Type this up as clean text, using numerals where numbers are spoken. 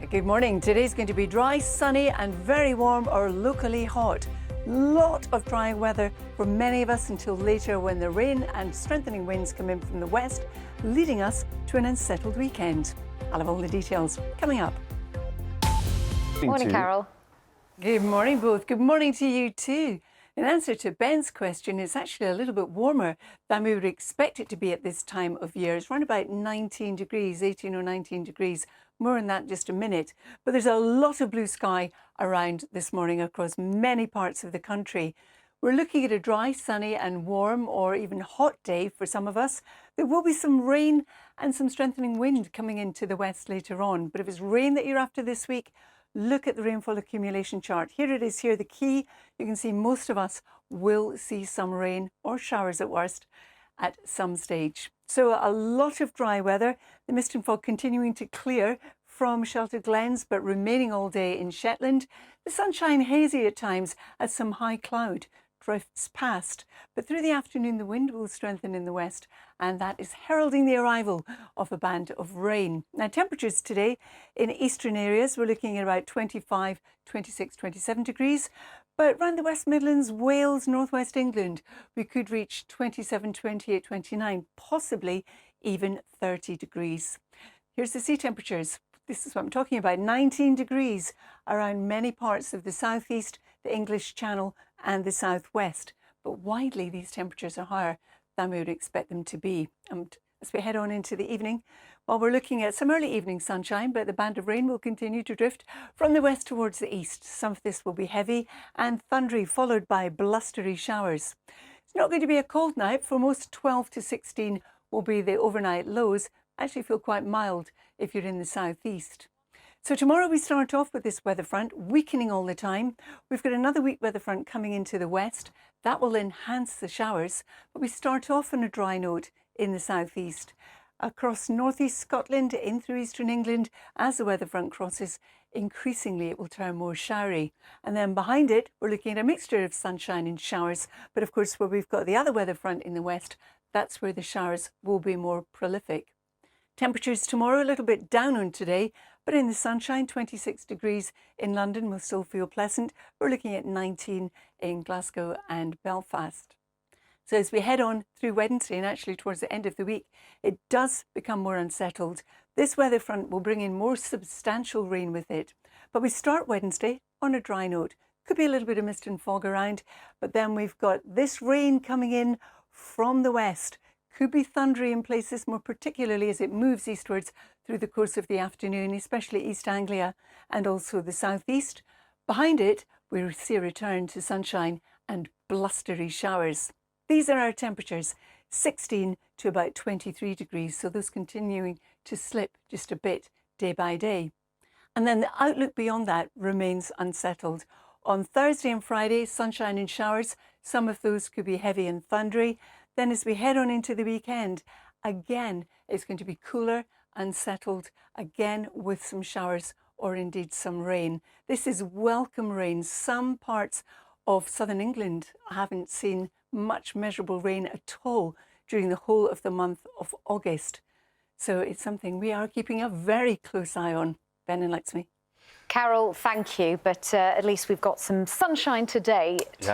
Good morning. Today's going to be dry, sunny and very warm or locally hot. Lot of dry weather for many of us until later when the rain and strengthening winds come in from the west, leading us to an unsettled weekend. I'll have all the details coming up. Morning, Carol. Good morning, both. Good morning to you too. In answer to Ben's question, it's actually a little bit warmer than we would expect it to be at this time of year. It's around about 19 degrees, 18 or 19 degrees. More on that in just a minute. But there's a lot of blue sky around this morning across many parts of the country. We're looking at a dry, sunny and warm or even hot day for some of us. There will be some rain and some strengthening wind coming into the west later on. But if it's rain that you're after this week, look at the rainfall accumulation chart. Here it is here, the key. You can see most of us will see some rain or showers at worst at some stage. So a lot of dry weather, the mist and fog continuing to clear from sheltered glens but remaining all day in Shetland. The sunshine hazy at times as some high cloud drifts past. But through the afternoon the wind will strengthen in the west and that is heralding the arrival of a band of rain. Now temperatures today in eastern areas we're looking at about 25, 26, 27 degrees. But around the West Midlands, Wales, northwest England, we could reach 27, 28, 29, possibly even 30 degrees. Here's the sea temperatures. This is what I'm talking about. 19 degrees around many parts of the southeast, the English Channel and the southwest. But widely, these temperatures are higher than we would expect them to be. As we head on into the evening, well, we're looking at some early evening sunshine, but the band of rain will continue to drift from the west towards the east. Some of this will be heavy and thundery, followed by blustery showers. It's not going to be a cold night. For most, 12 to 16 will be the overnight lows. Actually feel quite mild if you're in the southeast. So tomorrow we start off with this weather front weakening all the time. We've got another weak weather front coming into the west. That will enhance the showers, but we start off on a dry note in the southeast. Across northeast Scotland, in through eastern England, as the weather front crosses, increasingly it will turn more showery. And then behind it, we're looking at a mixture of sunshine and showers. But of course, where we've got the other weather front in the west, that's where the showers will be more prolific. Temperatures tomorrow a little bit down on today, but in the sunshine, 26 degrees in London will still feel pleasant. We're looking at 19 in Glasgow and Belfast. So as we head on through Wednesday and actually towards the end of the week, it does become more unsettled. This weather front will bring in more substantial rain with it. But we start Wednesday on a dry note. Could be a little bit of mist and fog around, but then we've got this rain coming in from the west. Could be thundery in places, more particularly as it moves eastwards through the course of the afternoon, especially East Anglia and also the southeast. Behind it, we see a return to sunshine and blustery showers. These are our temperatures, 16 to about 23 degrees, so those continuing to slip just a bit day by day. And then the outlook beyond that remains unsettled. On Thursday and Friday, sunshine and showers. Some of those could be heavy and thundery. Then as we head on into the weekend, again, it's going to be cooler, unsettled, again with some showers or indeed some rain. This is welcome rain. Some parts of southern England haven't seen much measurable rain at all during the whole of the month of August. So it's something we are keeping a very close eye on. Ben and Lexmi. Carol, thank you, but at least we've got some sunshine today.